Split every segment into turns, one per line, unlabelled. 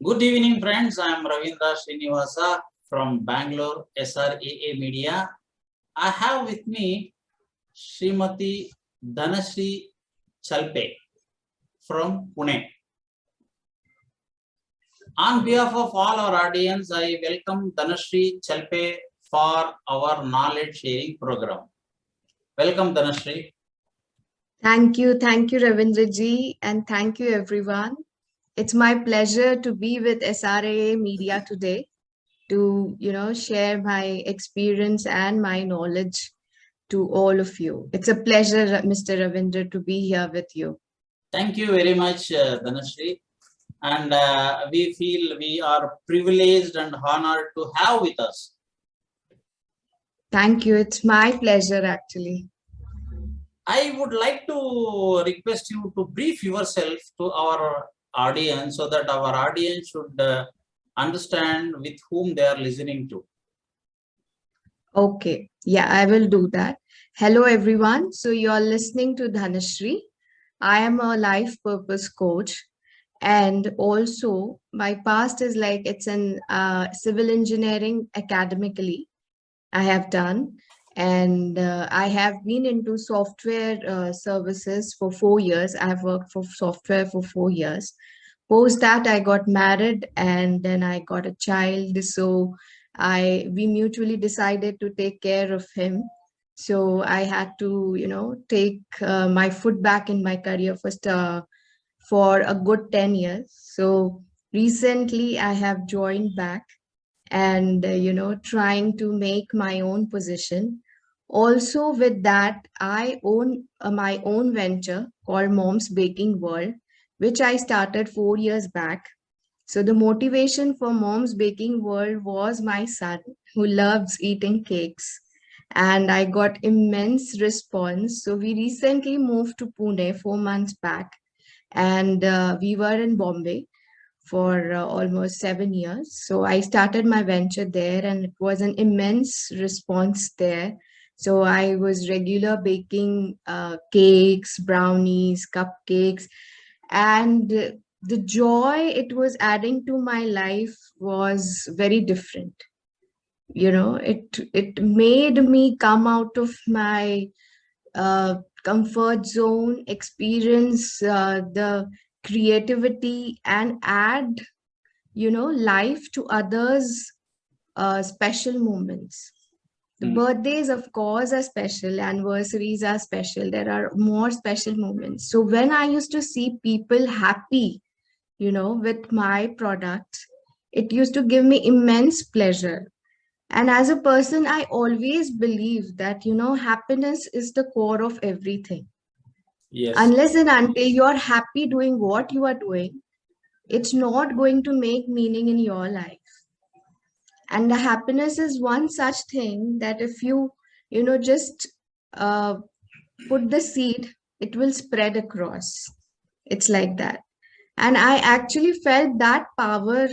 Good evening, friends. I am Dhanashree from Bangalore, SRAA Media. I have with me Srimati Dhanashree Chalpe from Pune. On behalf of all our audience, I welcome Dhanashree Chalpe for our knowledge sharing program. Welcome, Dhanashree.
Thank you, Ravindra ji, and thank you, everyone. It's my pleasure to be with SRAA Media today to, share my experience and my knowledge to all of you. It's a pleasure, Mr. Ravindra, to be here with you.
Thank you very much, Dhanashree. And we feel we are privileged and honored to have with us.
Thank you. It's my pleasure, actually.
I would like to request you to brief yourself to our audience so that our audience should understand with whom they are listening to.
Okay. Yeah, I will do that. Hello, everyone. So you're listening to Dhanashree. I am a life purpose coach. And also, my past is like it's in civil engineering academically, I have done. And I have been into software services for 4 years. I have worked for software for 4 years. Post that, I got married and then I got a child. So we mutually decided to take care of him. So I had to, take my foot back in my career for a good 10 years. So recently I have joined back and, trying to make my own position. Also, with that, I own my own venture called Mom's Baking World, which I started 4 years back. So, the motivation for Mom's Baking World was my son who loves eating cakes. And I got immense response. So, we recently moved to Pune 4 months back, and we were in Bombay for almost 7 years. So I started my venture there, and it was an immense response there. So I was regular baking cakes, brownies, cupcakes, and the joy it was adding to my life was very different. It made me come out of my comfort zone, experience the creativity, and add, life to others' special moments. The birthdays, of course, are special, anniversaries are special, there are more special moments. So when I used to see people happy, with my product, it used to give me immense pleasure. And as a person, I always believe that, happiness is the core of everything.
Yes.
Unless and until you're happy doing what you are doing, it's not going to make meaning in your life. And the happiness is one such thing that if you, just uh, put the seed, it will spread across. It's like that. And I actually felt that power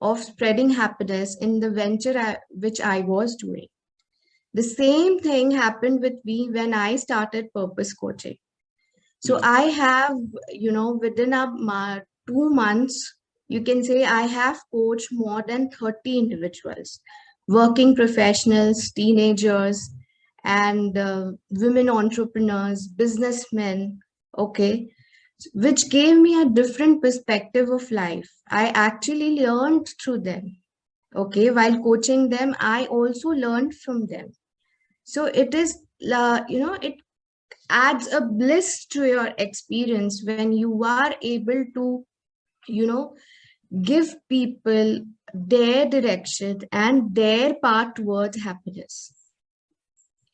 of spreading happiness in the venture which I was doing. The same thing happened with me when I started purpose coaching. So I have, within 2 months, you can say I have coached more than 30 individuals, working professionals, teenagers, and women entrepreneurs, businessmen, okay, which gave me a different perspective of life. I actually learned through them. Okay, while coaching them, I also learned from them. So it is, it adds a bliss to your experience when you are able to, you know, give people their direction and their path towards happiness.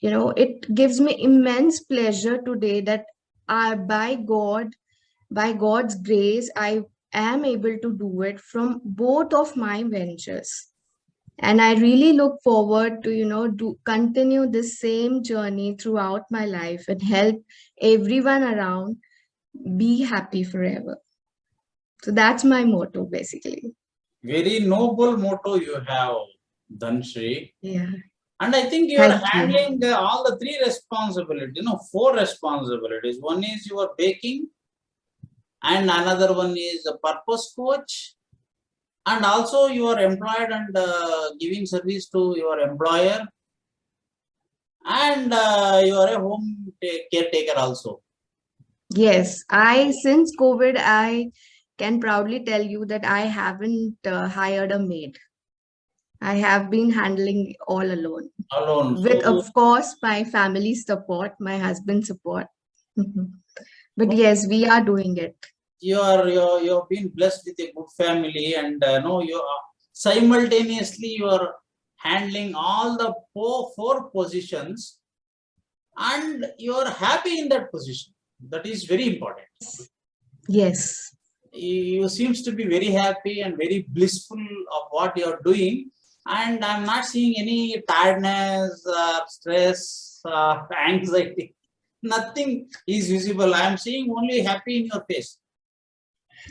It gives me immense pleasure today that by God's grace, I am able to do it from both of my ventures. And I really look forward to, do continue the same journey throughout my life and help everyone around be happy forever. So that's my motto, basically.
Very noble motto you have, Dhanashree.
Yeah.
And I think you are
Thank you.
handling all the three responsibilities, 4 responsibilities. One is your baking, and another one is a purpose coach, and also you are employed and giving service to your employer, and you are a home caretaker also.
Yes, since COVID, I can proudly tell you that I haven't hired a maid. I have been handling all alone,
Alone.
with,
So
of course, my family's support, my husband's support. But yes, we are doing it.
you have been blessed with a good family, and no, you are simultaneously you are handling all the four positions, and you are happy in that position. That is very important.
Yes.
You seems to be very happy and very blissful of what you are doing, and I'm not seeing any tiredness, stress, anxiety. Nothing is visible. I am seeing only happy in your face.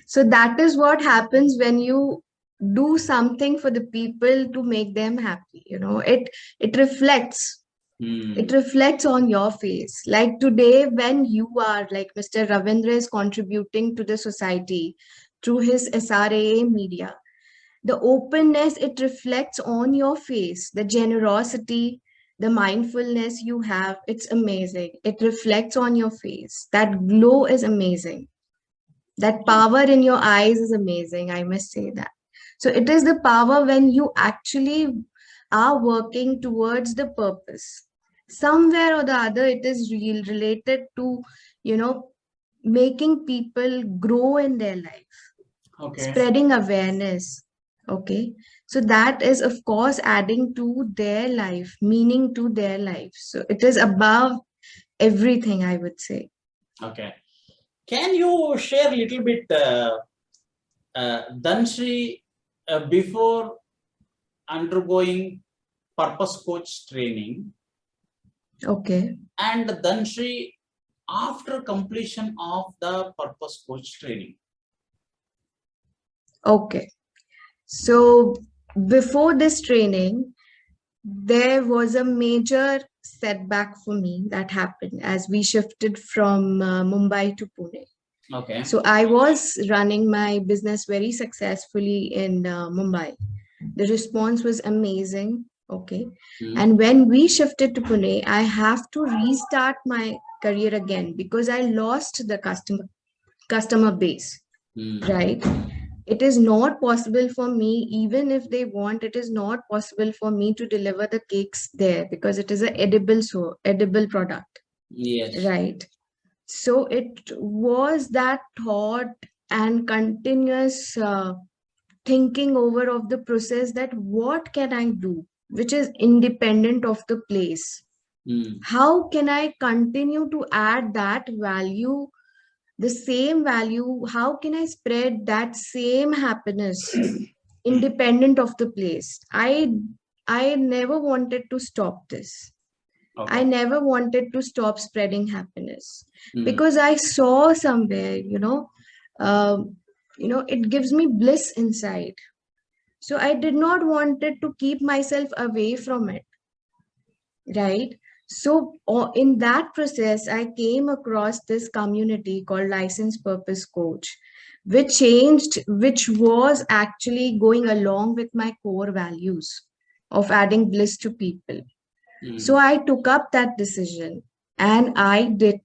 So that is what happens when you do something for the people to make them happy. It reflects. It reflects on your face. Like today, when you are like Mr. Ravindra is contributing to the society through his SRAA media, the openness, it reflects on your face, the generosity, the mindfulness you have, it's amazing. It reflects on your face. That glow is amazing. That power in your eyes is amazing, I must say that. So it is the power when you actually are working towards the purpose. Somewhere or the other, it is real related to, you know, making people grow in their life,
Okay.
spreading awareness. Okay. So that is, of course, adding to their life, meaning to their life. So it is above everything, I would say.
Okay. Can you share a little bit, Dhanashree, before undergoing purpose coach training,
Okay.
and Dhanashree after completion of the purpose coach training?
Okay. So before this training, there was a major setback for me that happened as we shifted from Mumbai to Pune.
Okay.
So I was running my business very successfully in Mumbai. The response was amazing. Okay. And when we shifted to Pune, I have to restart my career again because I lost the customer base. Right. It is not possible for me, even if they want, it is not possible for me to deliver the cakes there because it is a edible product.
Yes.
Right. So it was that thought and continuous thinking over of the process that what can I do, which is independent of the place. How can I continue to add that value, the same value? How can I spread that same happiness independent of the place? I never wanted to stop this.
Okay.
I never wanted to stop spreading happiness because I saw somewhere, it gives me bliss inside. So I did not wanted to keep myself away from it, right? So in that process, I came across this community called Licensed Purpose Coach, which was actually going along with my core values of adding bliss to people. So I took up that decision and I did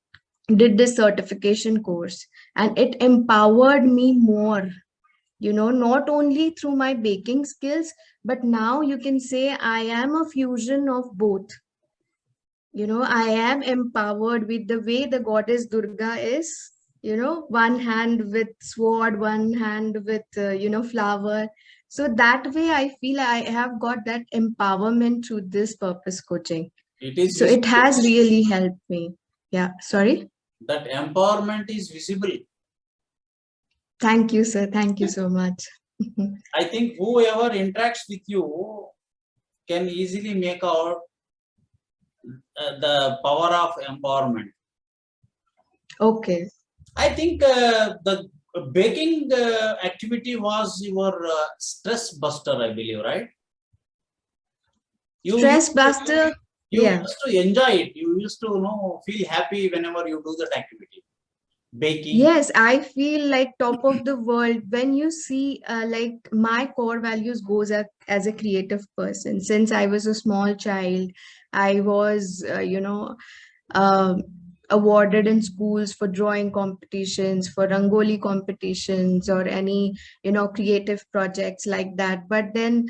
this certification course, and it empowered me more, not only through my baking skills, but now you can say I am a fusion of both. I am empowered with the way the goddess Durga is, one hand with sword, one hand with, flower. So that way I feel I have got that empowerment through this purpose coaching.
It is
So it
visible.
has really helped me. Yeah, sorry.
That empowerment is visible.
Thank you, sir. Thank you so much.
I think whoever interacts with you can easily make out the power of empowerment.
Okay.
I think the baking activity was your stress buster, I believe, right?
Stress buster.
You
Yeah.
used to enjoy it. You used to feel happy whenever you do that activity. baking.
Yes, I feel like top of the world when you see like my core values goes as a creative person. Since I was a small child, I was, um awarded in schools for drawing competitions, for rangoli competitions, or any, creative projects like that. But then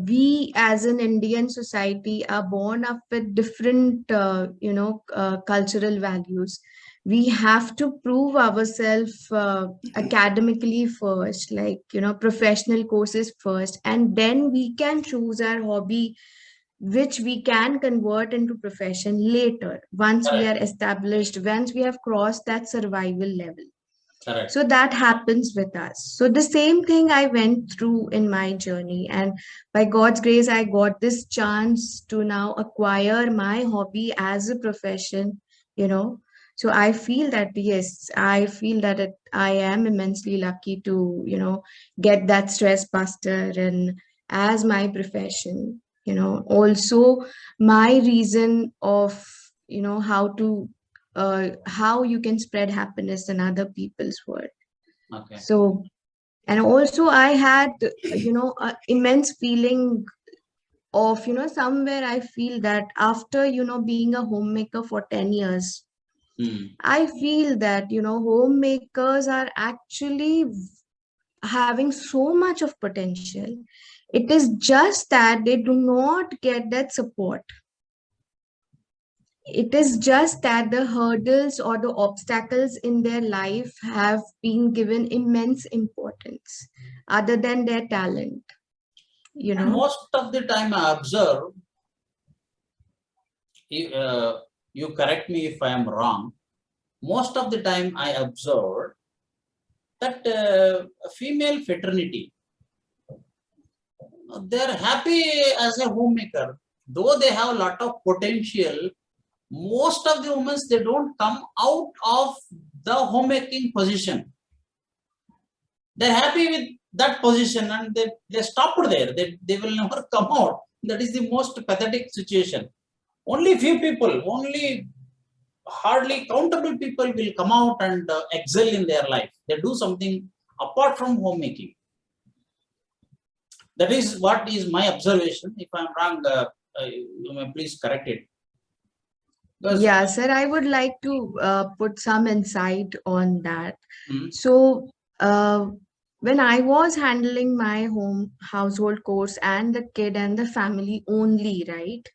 we as an Indian society are born up with different, cultural values. We have to prove ourselves academically first, like, professional courses first, and then we can choose our hobby, which we can convert into profession later once we are
Correct.
established, once we have crossed that survival level.
Correct.
So that happens with us. So the same thing I went through in my journey, and by God's grace I got this chance to now acquire my hobby as a profession, you know. So I feel that, yes, I feel that I am immensely lucky to, get that stress buster and as my profession, also my reason of, how you can spread happiness in other people's world.
Okay.
So, and also I had, a immense feeling of, somewhere I feel that after, being a homemaker for 10 years,
Hmm.
I feel that, homemakers are actually having so much of potential. It is just that they do not get that support. It is just that the hurdles or the obstacles in their life have been given immense importance other than their talent, you
And
know.
most of the time I observe, you correct me if I am wrong, most of the time I observe that female fraternity, they're happy as a homemaker. Though they have a lot of potential, most of the women, they don't come out of the homemaking position. They're happy with that position and they stopped there. They will never come out. That is the most pathetic situation. Only few people, only hardly countable people will come out and excel in their life. They do something apart from homemaking. That is what is my observation. If I'm wrong, you may please correct it. Because
Yeah, sir, I would like to put some insight on that.
hmm,
So, when I was handling my home household chores and the kid and the family only, right?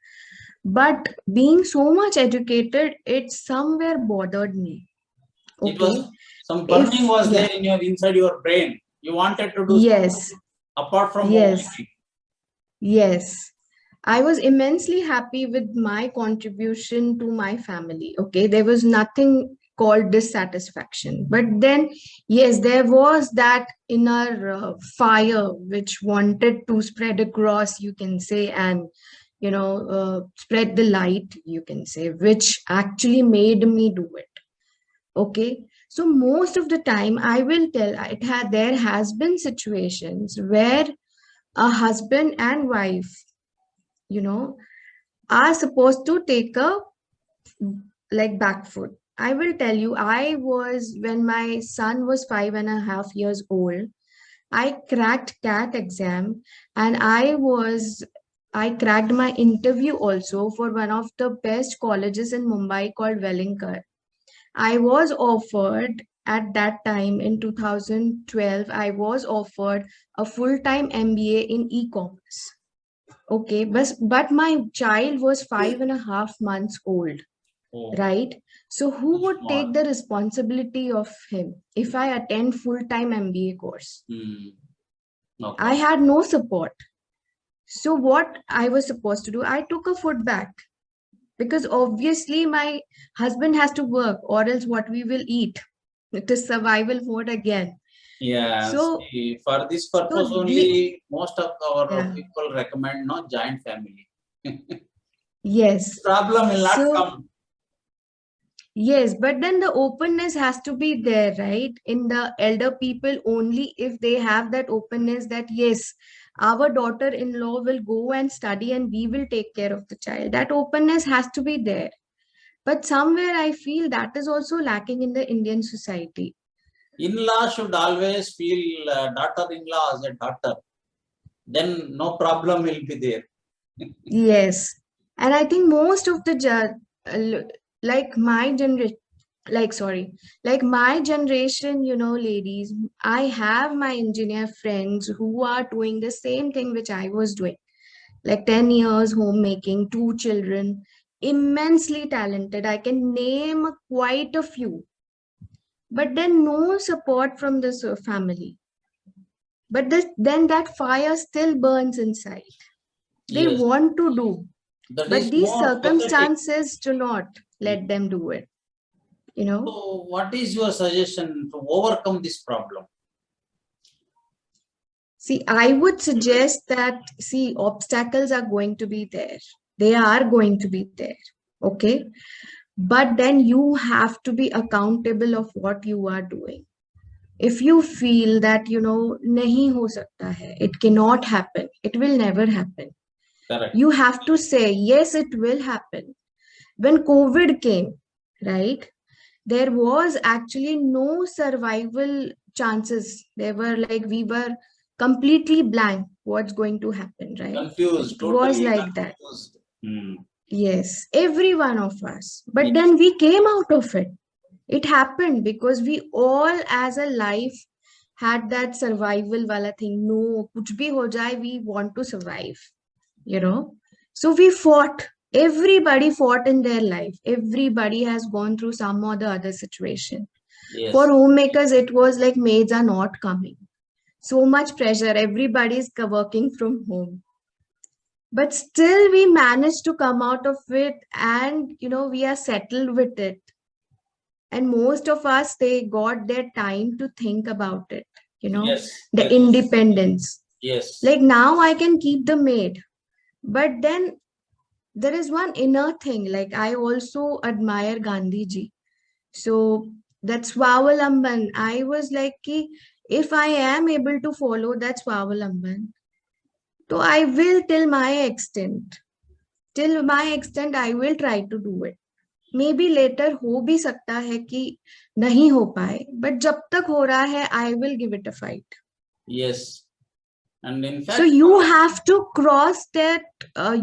But being so much educated, it somewhere bothered me.
it was
Okay.
some burning
If,
was
yeah,
there in your inside your brain. You wanted to do something
yes,
apart from
yes,
homemaking.
yes. I was immensely happy with my contribution to my family. Okay. There was nothing called dissatisfaction. But then, yes, there was that inner fire which wanted to spread across, you can say, and, spread the light, you can say, which actually made me do it. Okay. So most of the time, I will tell there has been situations where a husband and wife, you know, are supposed to take a like back foot. I will tell you, when my son was 5.5 years old, I cracked CAT exam, and I cracked my interview also for one of the best colleges in Mumbai called Wellinkar. I was offered at that time in 2012, I was offered a full-time MBA in e-commerce. Okay, but my child was 5.5 months old,
Oh,
right? So who would take
small.
the responsibility of him if I attend full-time MBA course?
Hmm. Okay.
I had no support. So what I was supposed to do, I took a foot back because obviously my husband has to work or else what we will eat. It is survival mode again.
Yeah,
So,
see, for this purpose
so
only, most of our
yeah,
people recommend no joint family.
yes.
Problem will not
So,
come.
yes, but then the openness has to be there, right? In the elder people only if they have that openness that yes, our daughter-in-law will go and study and we will take care of the child. That openness has to be there. But somewhere I feel that is also lacking in the Indian society.
In-law should always feel daughter-in-law as a daughter. Then no problem will be there.
Yes. And I think most of the like my generation, like my generation, ladies, I have my engineer friends who are doing the same thing which I was doing, like 10 years homemaking, two children, immensely talented. I can name quite a few, but then no support from the family. But then that fire still burns inside. They
Yes,
want to do,
that
but
is
these
more pathetic.
circumstances do not let them do it, you know.
So, what is your suggestion to overcome this problem?
See, I would suggest that, see, obstacles are going to be there. They are going to be there. Okay. But then you have to be accountable of what you are doing. If you feel that, nahi ho sakta hai, it cannot happen, it will never happen.
Correct.
You have to say, yes, it will happen. When COVID came, right, there was actually no survival chances. They were like, we were completely blank what's going to happen, right?
Confused,
It was
totally
like that.
confused. Hmm.
Yes, every one of us. But
Yes,
then we came out of it. It happened because we all, as a life, had that survival wala thing. No, kuch bhi ho jaye, we want to survive, you know. So we fought. Everybody fought in their life. Everybody has gone through some or the other situation. For
yes,
homemakers, it was like maids are not coming. So much pressure. Everybody is working from home. But still, we managed to come out of it, and we are settled with it. And most of us, they got their time to think about it,
yes,
the
yes,
independence.
yes,
Like now, I can keep the maid, but then there is one inner thing. Like I also admire Gandhi ji. So that Swavalamban, I was like, ki, if I am able to follow that Swavalamban, so I will till my extent. Till my extent, I will try to do it. Maybe later हो भी सकता है कि नहीं हो पाए, but जब तक हो रहा है, I will give it a fight.
yes. And in
So
fact,
you have to cross that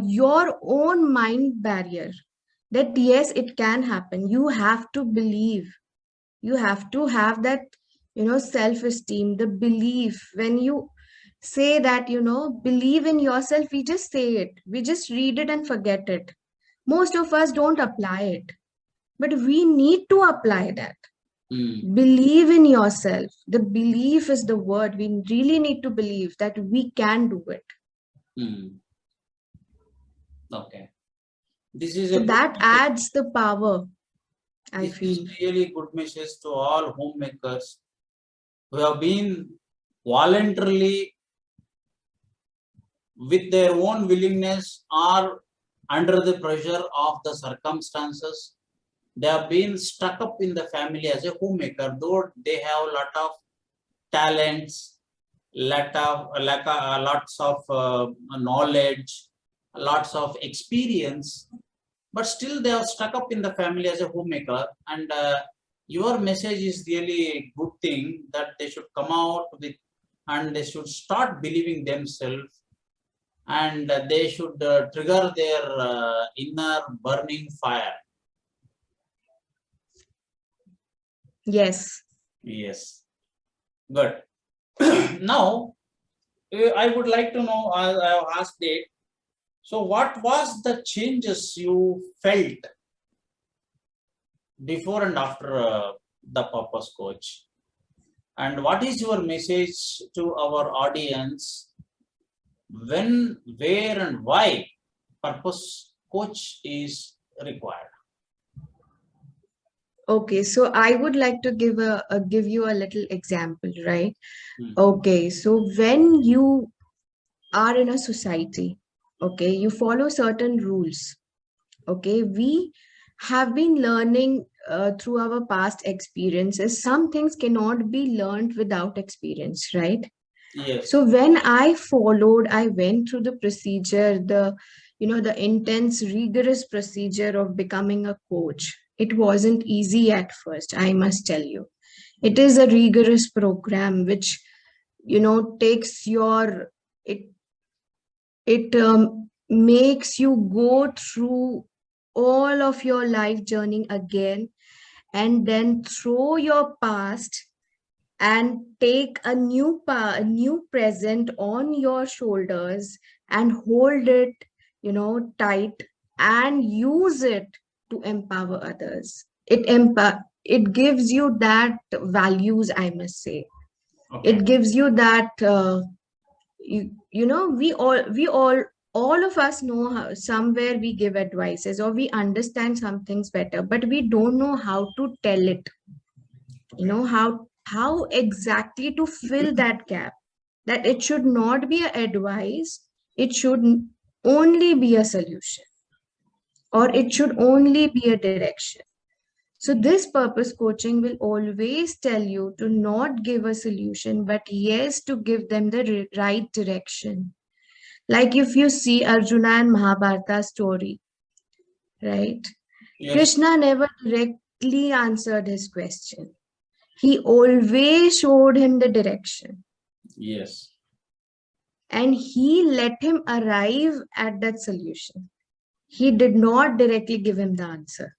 your own mind barrier. That yes, it can happen. You have to believe. You have to have that, self-esteem, the belief. When you say that, believe in yourself, we just say it. We just read it and forget it. Most of us don't apply it, but we need to apply that.
hmm,
Believe in yourself. The belief is the word. We really need to believe that we can do it.
hmm, okay. This is
So
a good
that
message.
adds the power, I
This is
feel.
really good message to all homemakers who have been voluntarily with their own willingness or under the pressure of the circumstances. They have been stuck up in the family as a homemaker, though they have a lot of talents, lots of knowledge, lots of experience, but still they are stuck up in the family as a homemaker. And your message is really a good thing that they should come out with, and they should start believing themselves, and they should trigger their inner burning fire.
Yes.
Yes, good. Now, I would like to know, as I have asked it, so what was the changes you felt before and after the Purpose Coach? And what is your message to our audience when, where, and why Purpose Coach is required?
Okay, so I would like to give you a little example, right?
Hmm.
Okay, so when you are in a society, okay, you follow certain rules. Okay, we have been learning through our past experiences. Some things cannot be learned without experience, right?
Yes.
So when I followed, I went through the procedure, the the intense, rigorous procedure of becoming a coach. It wasn't easy at first, I must tell you. It is a rigorous program which, takes it, it makes you go through all of your life journey again and then throw your past and take a new present on your shoulders and hold it, tight, and use it to empower others. It gives you that values, I must say.
Okay.
It gives you that we all of us know how somewhere we give advices or we understand some things better, but we don't know how to tell it,
Okay.
how exactly to fill that gap, that it should not be an advice, it should only be a solution, or it should only be a direction. So this purpose coaching will always tell you to not give a solution, but yes, to give them the right direction. Like if you see Arjuna and Mahabharata story, right?
Yes.
Krishna never directly answered his question. He always showed him the direction
Yes.
and he let him arrive at that solution. He did not directly give him the answer.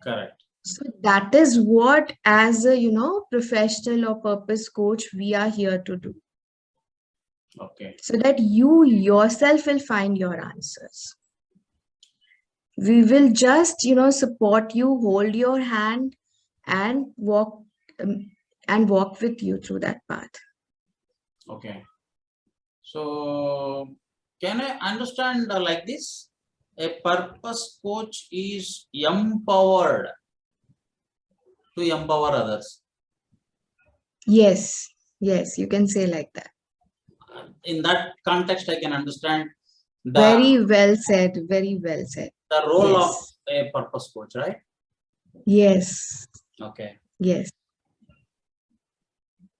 Correct.
So that is what, as a professional or purpose coach, we are here to do.
Okay.
So that you yourself will find your answers. We will just, support you, hold your hand, and um, walk with you through that path.
Okay. So, can I understand like this? A purpose coach is empowered to empower others.
Yes, yes, you can say like that.
In that context, I can understand the
Very well said. Very well said.
the role of
Yes.
a purpose coach, right?
Yes.
Okay.
Yes.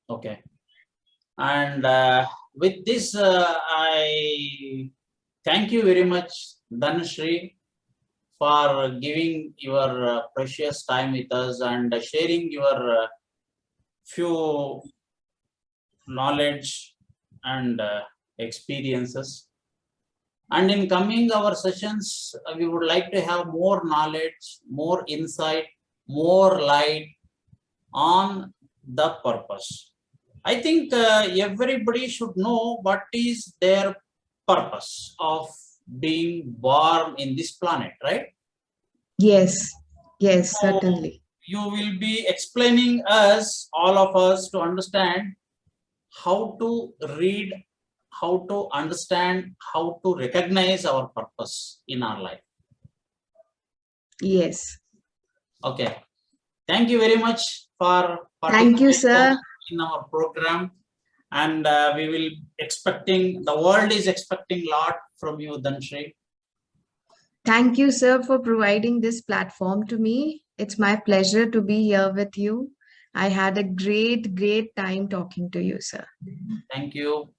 Okay. And with this, I thank you very much, Dhanashree, for giving your precious time with us and sharing your few knowledge and experiences. And in coming our sessions, we would like to have more knowledge, more insight, more light on the purpose. I think everybody should know what is their purpose of being born in this planet, right?
Yes. Yes,
So
certainly.
you will be explaining us, all of us, to understand how to read, how to understand, how to recognize our purpose in our life.
Yes.
Okay. Thank you very much for
Thank you,
participating
sir.
in our program. And we will expecting, the world is expecting a lot from you, Dhanashree.
Thank you, sir, for providing this platform to me. It's my pleasure to be here with you. I had a great, great time talking to you, sir.
Thank you.